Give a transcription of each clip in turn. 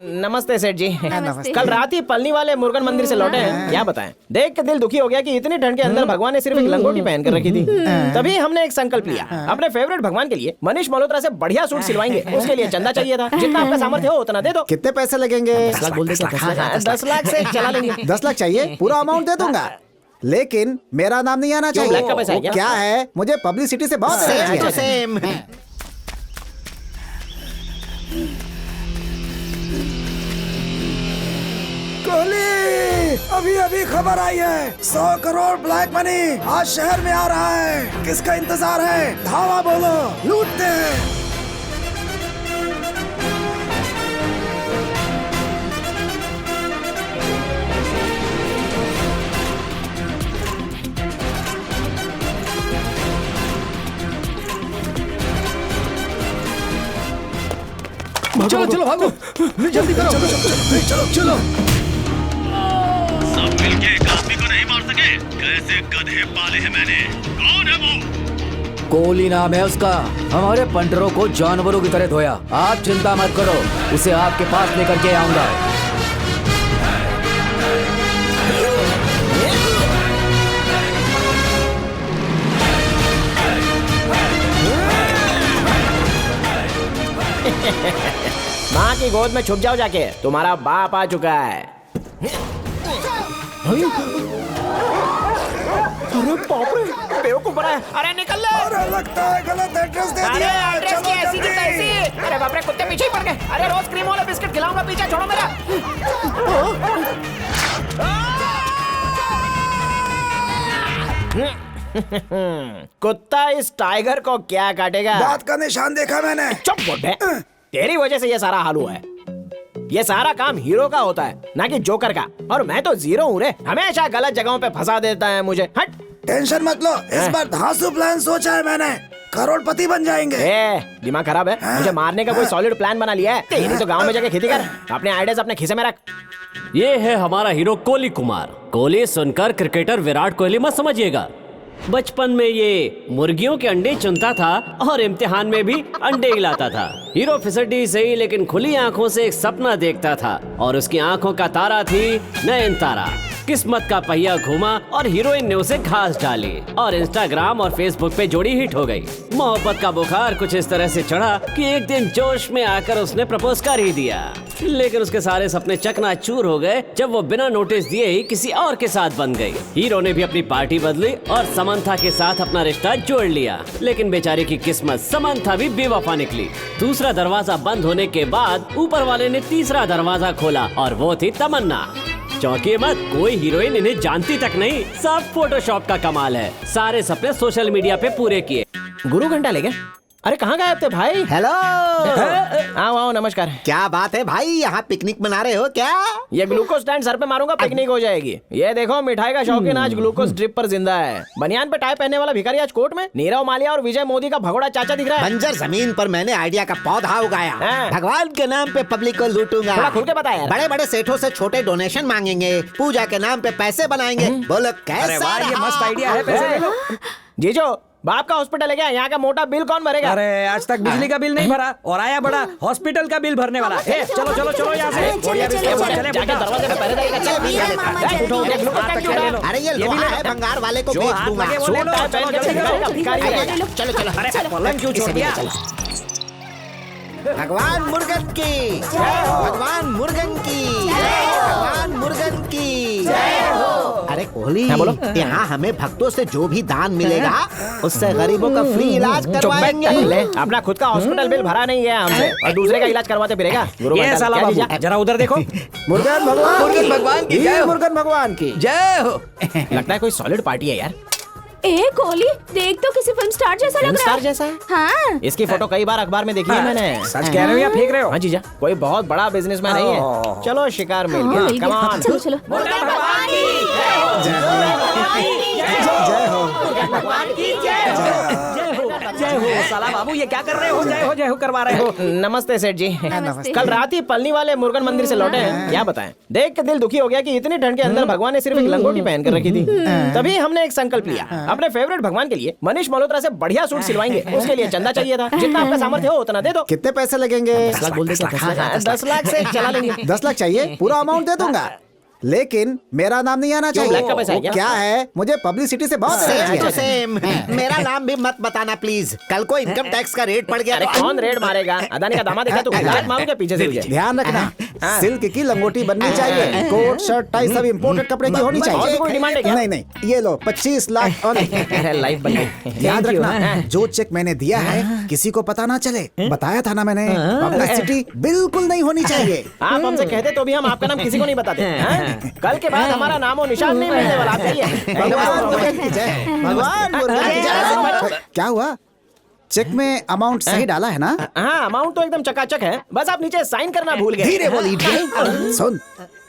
नमस्ते सेठ जी। नमस्ते। कल रात ही पलनी वाले मुर्गन मंदिर से लौटे हैं। क्या बताएं, देख के दिल दुखी हो गया कि इतनी ठंड के अंदर भगवान ने सिर्फ एक लंगोटी पहन कर रखी थी। तभी हमने एक संकल्प लिया, अपने फेवरेट भगवान के लिए मनीष मल्होत्रा से बढ़िया सूट सिलवाएंगे। उसके लिए चंदा चाहिए था, जितना आपका सामर्थ्य हो उतना दे दो। कितने पैसे लगेंगे? 10 लाख बोल देते हैं। 10 लाख से चला लेंगे। 10 लाख चाहिए? पूरा अमाउंट दे दूंगा, लेकिन मेरा नाम नहीं आना चाहिए। ब्लैक का पैसा है वो क्या? क्या है, मुझे पब्लिसिटी से बहुत एलर्जी है। सेम। कोहली, अभी अभी खबर आई है, 100 करोड़ ब्लैक मनी आज शहर में आ रहा है। किसका इंतजार है? धावा बोलो, लूटते हैं। चलो चलो भागो, जल्दी करो। चलो चलो। सब मिलके एक आदमी को नहीं मार सके। कैसे गधे पाले हैं मैंने। कौन है वो? कोहली नाम है उसका। हमारे पंटरों को जानवरों की तरह धोया। आप चिंता मत करो, उसे आपके पास लेकर के आऊंगा। माँ की गोद में छुप जाओ जाके, तुम्हारा बाप आ चुका है। अरे बाप रे, बेवकूफ बना है। अरे निकल ले। अरे लगता है गलत एड्रेस दे अरे दिया। एड्रेस चलो की ऐसी की जल्दी। तैसी। अरे बाप रे, कुत्ते पीछे ही पड़ गए। अरे रोज क्रीम वाला बिस्किट खिलाऊंगा, पीछे छोड़ो मेरा। कुत्ता इस टाइगर को क्या काटेगा? दांत का निशान देखा मैंने। चुप बोले, तेरी वजह से ये सारा हाल हुआ है। ये सारा काम हीरो का होता है, ना कि जोकर का। और मैं तो जीरो हूँ रे, हमेशा गलत जगहों पे फंसा देता है मुझे। हट। टेंशन मत लो, इस बार धांसू प्लान सोचा है मैंने। करोड़पति बन जाएंगे। ए, दिमाग खराब है? मुझे मारने का कोई सॉलिड प्लान बना लिया है? तेरी तो गांव में जाके खेती कर, अपने आइडियाज अपने खीसे में रख। ये है हमारा हीरो कोहली कुमार। कोहली सुनकर क्रिकेटर विराट कोहली मत समझिएगा। बचपन में ये मुर्गियों के अंडे चुनता था और इम्तिहान में भी अंडे हिलाता था। हीरो फिसड्डी सही, लेकिन खुली आंखों से एक सपना देखता था और उसकी आंखों का तारा थी नयनतारा। किस्मत का पहिया घूमा और हीरोइन ने उसे घास डाली और इंस्टाग्राम और फेसबुक पे जोड़ी हिट हो गई। मोहब्बत का बुखार कुछ इस तरह से चढ़ा कि एक दिन जोश में आकर उसने प्रपोज कर ही दिया। लेकिन उसके सारे सपने चकनाचूर हो गए जब वो बिना नोटिस दिए ही किसी और के साथ बन गई। हीरो ने भी अपनी पार्टी बदली और समंथा के साथ अपना रिश्ता जोड़ लिया। लेकिन बेचारे की किस्मत समंथा भी बेवफा निकली। दूसरा दरवाजा बंद होने के बाद ऊपर वाले ने तीसरा दरवाजा खोला और वो थी तमन्ना। चौंकिए मत, कोई हीरोइन इन्हें जानती तक नहीं। सब फोटोशॉप का कमाल है। सारे सपने सोशल मीडिया पे पूरे किए। गुरु घंटा ले गए? अरे कहाँ गए थे भाई? हेलो, आओ आओ, नमस्कार। क्या बात है भाई, यहाँ पिकनिक मना रहे हो क्या? ये ग्लूकोज स्टैंड सर पे मारूंगा, पिकनिक हो जाएगी। ये देखो, मिठाई का शौकीन आज ग्लूकोज ड्रिप पर जिंदा है। बनियान पे टाई पहनने वाला भिखारी आज कोर्ट में। नीरव मालिया और विजय मोदी का भगोड़ा चाचा दिख रहा है। बंजर जमीन पर मैंने आइडिया का पौधा उगाया। हाँ। भगवान के नाम पे पब्लिक को लूटूंगा। थोड़ा खुल के बता यार। बड़े बड़े सेठों से छोटे डोनेशन मांगेंगे, पूजा के नाम पे पैसे बनाएंगे। बोलो कैसा ये मस्त आइडिया है, पैसे ले लो। जीजो, बाप का हॉस्पिटल है क्या? यहाँ का मोटा बिल कौन भरेगा? अरे आज तक बिजली का बिल नहीं भरा और आया बड़ा हॉस्पिटल का बिल भरने वाला। चलो चलो चलो यहाँ से। जाके दरवाजे पे पहरेदारी का चल भी है। उठो, उठो, ग्लूकोज का क्यों उठा? अरे ये लोहा है, भंगार वाले को बेच दूंगा। सूट टाई पहन के भिखारी का भिखारी है। चलो चलो, अरे पलंग क्यों छोड़ दिया? भगवान मुर्गन की, भगवान मुर्गन की, भगवान मुर्गन की। अरे कोहली, हाँ, बोलो। यहाँ हमें भक्तों से जो भी दान मिलेगा उससे गरीबों का फ्री इलाज करवाएंगे। ले, अपना खुद का हॉस्पिटल बिल भरा नहीं है हमसे और दूसरे का इलाज करवाते फिरेगा। गुरु ये घंटा, साला क्या बाबू, जीजा? जरा उधर देखो। मुर्गन भगवान की जय हो। मुर्गन भगवान की जय हो। लगता है कोई सॉलिड पार्टी है यार। ए कोहली, देख तो किसी फिल्म स्टार जैसा फिल्म लग रहा स्टार है। जैसा है? हाँ। इसकी फोटो कई बार अखबार में देखी है मैंने। सच कह रहे हो या फेंक रहे हो? हाँ जीजा, कोई बहुत बड़ा बिजनेसमैन नहीं है। चलो शिकार मिल हाँ, गया। मिल कम गया। ऑन। चलो चलो। जय हो। हो साला बाबू, ये क्या कर रहे हो? जय हो करवा रहे हो। नमस्ते सेठ जी। नमस्ते। कल रात ही पलनी वाले मुर्गन मंदिर से लौटे हैं। क्या बताएं, देख के दिल दुखी हो गया कि इतनी ठंड के अंदर भगवान ने सिर्फ एक लंगोटी पहन कर रखी थी। तभी हमने एक संकल्प लिया, अपने फेवरेट भगवान के लिए मनीष मल्होत्रा से बढ़िया सूट सिलवाएंगे। उसके लिए चंदा चाहिए था, जितना आपका सामर्थ्य हो उतना दे दो। कितने पैसे लगेंगे? 10 लाख बोल दे, 10 लाख से चला लेंगे। 10 लाख चाहिए, पूरा अमाउंट दे दूंगा, लेकिन मेरा नाम नहीं आना चाहिए। ब्लैक का पैसा है वो क्या? क्या है, मुझे पब्लिसिटी से बहुत एलर्जी है। सेम मेरा नाम भी मत बताना प्लीज। कल को इनकम टैक्स का रेट पड़ गया अरे तो कौन रेड मारेगा? अदानी का दामाद देखा तू? लात मारूंगा पीछे से तुझे। ध्यान रखना, सिल्क की लंगोटी बननी चाहिए, कोट शर्ट टाई सब इम्पोर्टेड कपड़े की होनी और भी चाहिए। कोई डिमांड है क्या? नहीं, ये लो 25 लाख और अरे लाइफ बन गई। याद Thank you, रखना, हाँ। जो चेक मैंने दिया है किसी को पता ना चले। बताया था ना मैंने, पब्लिसिटी बिल्कुल नहीं होनी चाहिए। आप हमसे कहते तो भी हम आपका नाम किसी को नहीं बताते। हाँ? कल के बाद हमारा नामो निशान नहीं मिलने वाला। आप जाइए। भगवान मुर्गन की जय, भगवान मुर्गन की जय। क्या हुआ, चेक में अमाउंट सही डाला है ना? हाँ, अमाउंट तो एकदम चकाचक है, बस आप नीचे साइन करना भूल गए। धीरे बोल idiot। सुन,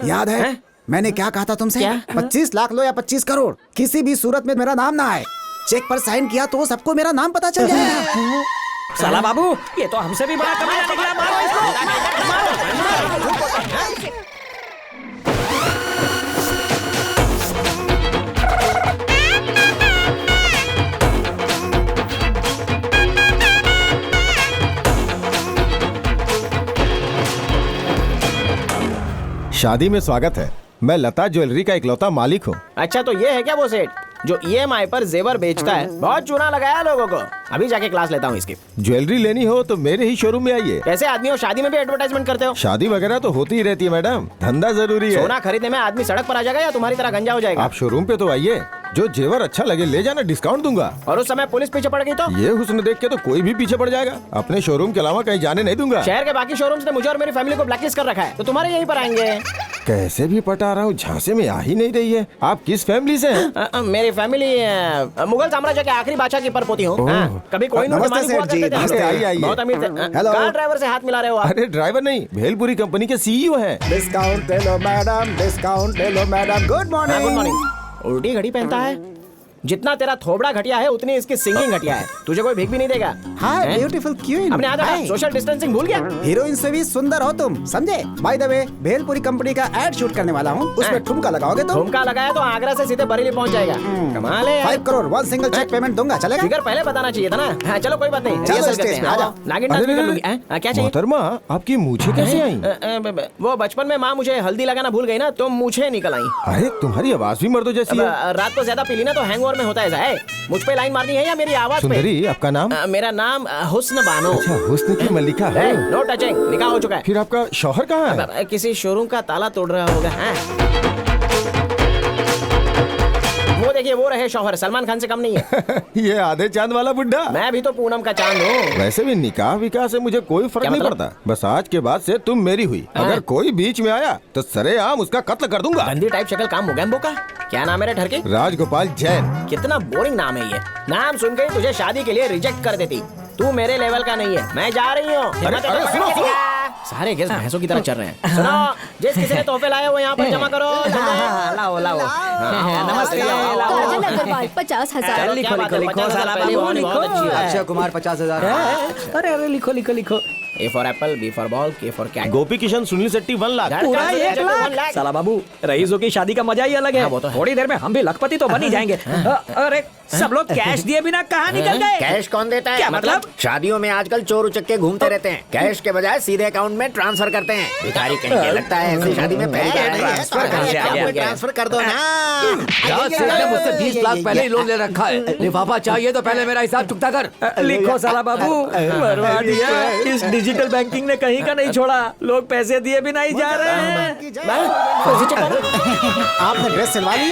याद है मैंने क्या कहा था तुमसे? क्या? 25 लाख लो या 25 करोड़, किसी भी सूरत में मेरा नाम ना आए। चेक पर साइन किया तो सबको मेरा नाम पता चल जाएगा। साला बाबू, ये तो हमसे भी बड़ा कमीना निकला। मारो इसको। शादी में स्वागत है। मैं लता ज्वेलरी का इकलौता मालिक हूँ। अच्छा, तो ये है क्या वो सेठ जो EMI पर जेवर बेचता है? बहुत चूना लगाया लोगों को। अभी जाके क्लास लेता हूँ इसकी। ज्वेलरी लेनी हो तो मेरे ही शोरूम में आइए। कैसे आदमी हो, शादी में भी एडवर्टाइजमेंट करते हो? शादी वगैरह तो होती ही रहती है मैडम, धंधा जरूरी है। सोना खरीदने में आदमी सड़क पर आ जाएगा या तुम्हारी तरह गंजा हो जाएगा? आप शोरूम पे तो आइए, जो जेवर अच्छा लगे ले जाना, डिस्काउंट दूंगा। और उस समय पुलिस पीछे पड़ गई तो? ये हुस्न देख के तो कोई भी पीछे पड़ जाएगा। अपने शोरूम के अलावा कहीं जाने नहीं दूंगा। शहर के बाकी शोरूम्स ने मुझे और मेरी फैमिली को ब्लैकलिस्ट कर रखा है, तो तुम्हारे यहीं पर आएंगे। कैसे भी पटा रहा हूँ, झांसे में आ ही नहीं रही है। आप किस फैमिली से हैं? मेरी फैमिली मुगल साम्राज्य के आखिरी बादशाह की परपोती हूँ। कभी कोई नमस्ते सेठ जी, नमस्ते, आइए। बहुत अमीर थे। हेलो। कार ड्राइवर से हाथ मिला रहे हो आप? अरे ड्राइवर नहीं, भेलपुरी कंपनी के CEO हैं। डिस्काउंट ले लो मैडम, डिस्काउंट ले लो madam. Good good morning. Morning. उल्टी घड़ी पहनता है। जितना तेरा थोबड़ा घटिया है उतनी इसकी सिंगिंग घटिया है। तुझे कोई भीख भी नहीं देगा। हाय हैं? Beautiful queen. अपने आदत सोशल डिस्टेंसिंग भूल गया। हीरोइन से भी सुंदर हो तुम, समझे? By the way, bhelpuri company का एड शूट करने वाला हूँ, उसमें ठुमका लगाओगे तो ठुमका लगाया तो आगरा से सीधे बरेली पहुंच जाएगा। कमाल है। 5 करोड़ 1 सिंगल चेक पेमेंट दूंगा, चलेगा? फिगर पहले बताना चाहिए था ना। हाँ, चलो कोई बात नहीं। चलो रिहर्सल स्टेज करते हैं। पे आ आ जाओ। जाओ। नागिन डांस भी कर लूंगी। क्या चाहिए? मोहतरमा, आपकी मूछें कैसे आई? वो बचपन में माँ मुझे हल्दी लगाना भूल गई ना, तो मुझे निकल आई। अरे तुम्हारी आवाज भी मर्दों जैसी है। रात को ज्यादा पी ली ना तो हैंगओवर में होता है। मुझ पे लाइन मारनी है या मेरी आवाज पे? सुंदरी, आपका नाम? मेरा नाम हुस्न बानो। अच्छा, हुस्न की मल्लिका है। नो टचिंग, निकाह हो चुका है। फिर आपका शौहर कहाँ है? किसी शोरूम का ताला तोड़ रहा होगा। वो देखिए, वो रहे शौहर, सलमान खान से कम नहीं है। ये आधे चांद वाला बुड्ढा। मैं भी तो पूनम का चांद हूँ। वैसे भी निकाह विकाह से मुझे कोई फर्क क्या नहीं मतलब? पड़ता। बस आज के बाद से तुम मेरी हुई। अगर कोई बीच में आया तो सरेआम उसका कत्ल कर दूंगा। गंदी टाइप शक्ल काम मोगैम्बो का। क्या नाम है रे ठरके? राजगोपाल जैन। कितना बोरिंग नाम है ये। नाम सुन के ही तुझे शादी के लिए रिजेक्ट कर देती। तू मेरे लेवल का नहीं है। मैं जा रही हूँ। अरे, सुनो। सारे गेस्ट भैंसों की तरह चल रहे हैं। सुनो, जिस किसी ने तोहफे लाए वो यहाँ पर जमा करो। लाओ लाओ। नमस्ते। काजल अग्रवाल 50,000। लिखो लिखो लिखो साला बाबू, लिखो। अक्षय कुमार 50,000। अरे अरे लिखो लिखो लिखो। A for apple, B for ball, K for cat। गोपी किशन सुनील शेट्टी 1 लाख। पूरा 1 लाख। साला बाबू, रईसों की शादी का मजा ही अलग है। हाँ, वो तो है। थोड़ी देर में हम भी लखपति तो बन ही जाएंगे। अरे सब लोग कैश दिए बिना कहाँ निकल गए? कैश कौन देता है? क्या मतलब? शादियों में आजकल चोर उचक्के घूमते रहते हैं, कैश के बजाय सीधे अकाउंट में ट्रांसफर करते हैं। भिखारी कहीं के लगता है ऐसी शादी में पैसे ट्रांसफर कर दो ना। मुझसे 20 लाख पहले ही लोन ले रखा है। लिफाफा चाहिए तो पहले मेरा हिसाब चुकता कर। लिखो साला बाबू, बर्बाद दिया। इस डिजिटल बैंकिंग ने कहीं का नहीं छोड़ा। लोग पैसे दिए बिना ही जा रहे हैं। आपने ड्रेस सिलवा ली?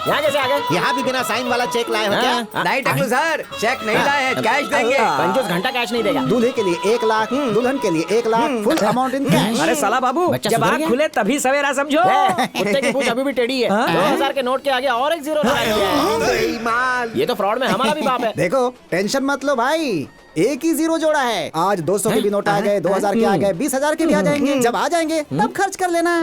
यहाँ कैसे आ गए? यहाँ भी बिना साइन वाला चेक लाए हो क्या? नहीं टकलू सर, चेक नहीं लाए हैं, कैश देंगे। 25 घंटा कैश नहीं देगा। दूल्हे के लिए 1 लाख, दुल्हन के लिए 1 lakh, full amount in cash. अरे साला बाबू, बच्चा जब सुधर आँख गया? खुले तभी सवेरा समझो। कुत्ते की पूंछ अभी भी टेढ़ी है। 2000 के नोट के आगे और एक जीरो लगाया गया है। ये तो फ्रॉड में हमारा भी बाप है। देखो, टेंशन मत लो भाई, एक ही जीरो जोड़ा है। आज 200 के भी नोट आ गए, 2000 के आ गए, 20,000 के भी आ जाएंगे। जब आ जाएंगे तब खर्च कर लेना।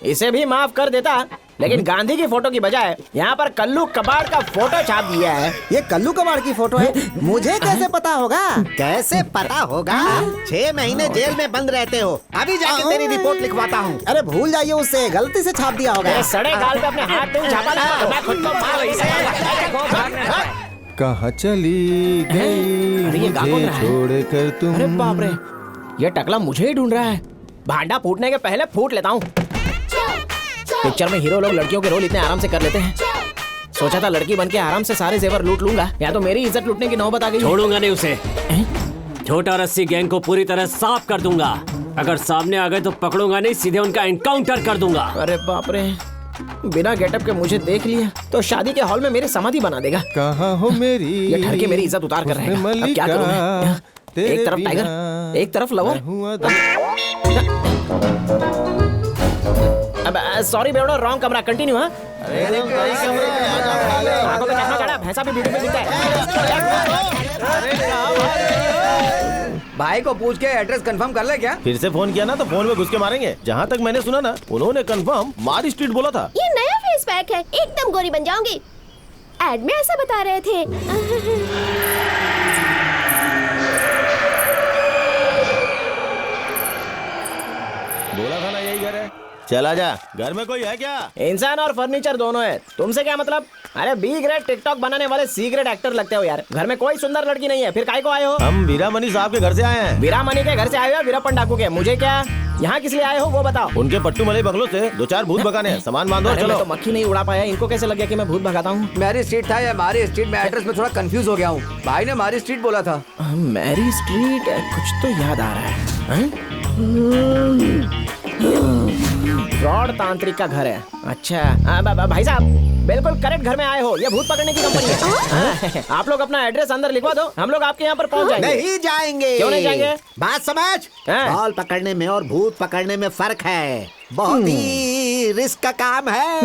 इसे भी माफ कर देता लेकिन गांधी की फोटो की बजाय यहाँ पर कल्लू कबाड़ का फोटो छाप दिया है। ये कल्लू कबाड़ की फोटो है, मुझे कैसे पता होगा? कैसे पता होगा? 6 महीने जेल में बंद रहते हो, अभी जाके तेरी रिपोर्ट लिखवाता हूँ। अरे भूल जाइए, उससे गलती से छाप दिया होगा। ये सड़े गाल पे अपने हाथ नहीं छापा ना, मैं खुद को मार रही हूँ। कहाँ चली गई अरे ये गागो मुझे रहा है। छोड़ कर तुम। अरे बाप रे, ये टकला मुझे ही ढूंढ रहा है। भांडा फूटने के पहले फूट लेता हूँ। पिक्चर में हीरो लोग लड़कियों के रोल इतने आराम से कर लेते हैं। सोचा था लड़की बन के आराम से सारे जेवर लूट लूंगा, या तो मेरी इज्जत लूटने की नौबत आ गई। छोड़ूंगा नहीं उसे। छोटा रस्सी गैंग को पूरी तरह साफ कर दूंगा। अगर सामने आ गए तो पकड़ूंगा नहीं, सीधे उनका एनकाउंटर कर दूंगा। अरे बाप रे, बिना गेटअप के मुझे देख लिया तो शादी के हॉल में मेरी समाधि बना देगा। कहाँ हो मेरी, ये ठर के मेरी इज्जत उतार कर रहेगा। अब क्या करूं मैं? एक तरफ टाइगर, एक तरफ लवर। अब सॉरी बेवड़ो, रॉन्ग कमरा। कंटिन्यू। हाँ, आंखों पे चश्मा चढ़ा, भैंसा भी वीडियो में दिखता है। भाई को पूछ के एड्रेस कंफर्म कर ले क्या? फिर से फोन किया ना तो फोन में घुस के मारेंगे। जहाँ तक मैंने सुना ना, उन्होंने कंफर्म मारी स्ट्रीट बोला था। ये नया फेस पैक है, एकदम गोरी बन जाऊंगी। एड में ऐसा बता रहे थे। बोला था ना यही घर है। चला जा, घर में कोई है क्या? इंसान और फर्नीचर दोनों है, तुमसे क्या मतलब? अरे बी ग्रेड टिकटॉक बनाने वाले सी ग्रेड एक्टर लगते हो यार। घर में कोई सुंदर लड़की नहीं है, फिर काहे को आए हो? हम वीरामणि साहब के घर से आए हैं। वीरामणि के घर से आए हो, वीरप्पन डाकू के? मुझे क्या, यहाँ किस लिए आए हो वो बताओ। उनके पट्टू मलई बंगलों से 2-4 भूत भगाने हैं। सामान बांधो और अरे चलो। मैं तो मक्खी नहीं उड़ा पाया, इनको कैसे लग गया कि मैं भूत भगाता हूँ? मैरी स्ट्रीट था या मारी स्ट्रीट में एड्रेस में थोड़ा कंफ्यूज हो गया हूँ। भाई ने मारी स्ट्रीट बोला था। मैरी स्ट्रीट, कुछ तो याद आ रहा है। फ्रॉड तांत्रिक का घर है। अच्छा भाई साहब, बिल्कुल करेक्ट घर में आए हो। ये भूत पकड़ने की कंपनी है। आप लोग अपना एड्रेस अंदर लिखवा दो, हम लोग आपके यहाँ पर पहुँच जाएंगे। नहीं जाएंगे। क्यों नहीं जाएंगे? बात समझ। बॉल पकड़ने में और भूत पकड़ने में फर्क है। बहुत ही रिस्क का काम है।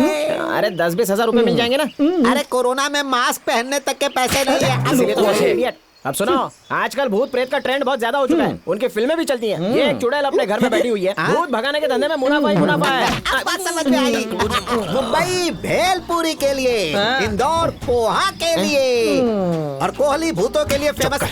अरे 10-20 हजार रुपए मिल जाएंगे ना? अरे कोरोना में मास्क पहनने तक के पैसे नहीं है। इसीलिए तो ऐसे idiot। अब सुनो, आजकल भूत प्रेत का ट्रेंड बहुत ज्यादा हो चुका है। उनकी फिल्में भी चलती हैं। ये एक चुड़ैल अपने घर में बैठी हुई है। भूत भगाने के धंधे में मुनाफा ही मुनाफा है। अब बात समझ में आई। मुंबई भेलपुरी के लिए, इंदौर पोहा के लिए, और कोहली भूतों के लिए फेमस।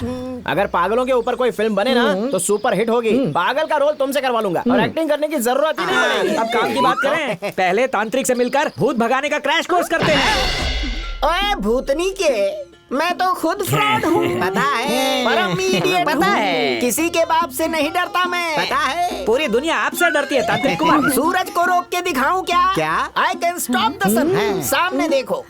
अगर पागलों के ऊपर कोई फिल्म बने ना तो सुपर हिट होगी। पागल का रोल तुमसे करवा लूंगा और एक्टिंग करने की जरूरत ही नहीं पड़ेगी। अब काम की बात करें, पहले तांत्रिक से मिलकर भूत भगाने का क्रैश कोर्स करते हैं। ओए भूतनी के, मैं तो खुद फ्रॉड हूँ। पता है। परम idiot पता हूँ। है। किसी के बाप से नहीं डरता मैं। पता है। पूरी दुनिया आपसे डरती है तांत्रिक कुमार। सूरज को रोक के दिखाऊं क्या? क्या? आई कैन स्टॉप द सन। सामने देखो।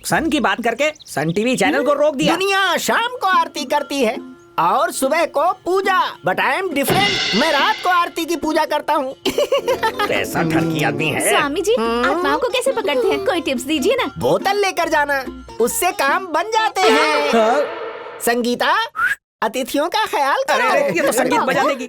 सन की बात करके सन टीवी चैनल को रोक दिया। दुनिया शाम को आरती करती है और सुबह को पूजा, बट आई एम डिफरेंट। मैं रात को आरती की पूजा करता हूँ। कैसा ठरकी आदमी है। स्वामी जी, आत्माओं को कैसे पकड़ते हैं? कोई टिप्स दीजिए ना। बोतल लेकर जाना, उससे काम बन जाते हैं। संगीता, अतिथियों का ख्याल करो। ये तो संगीत बजा देगी।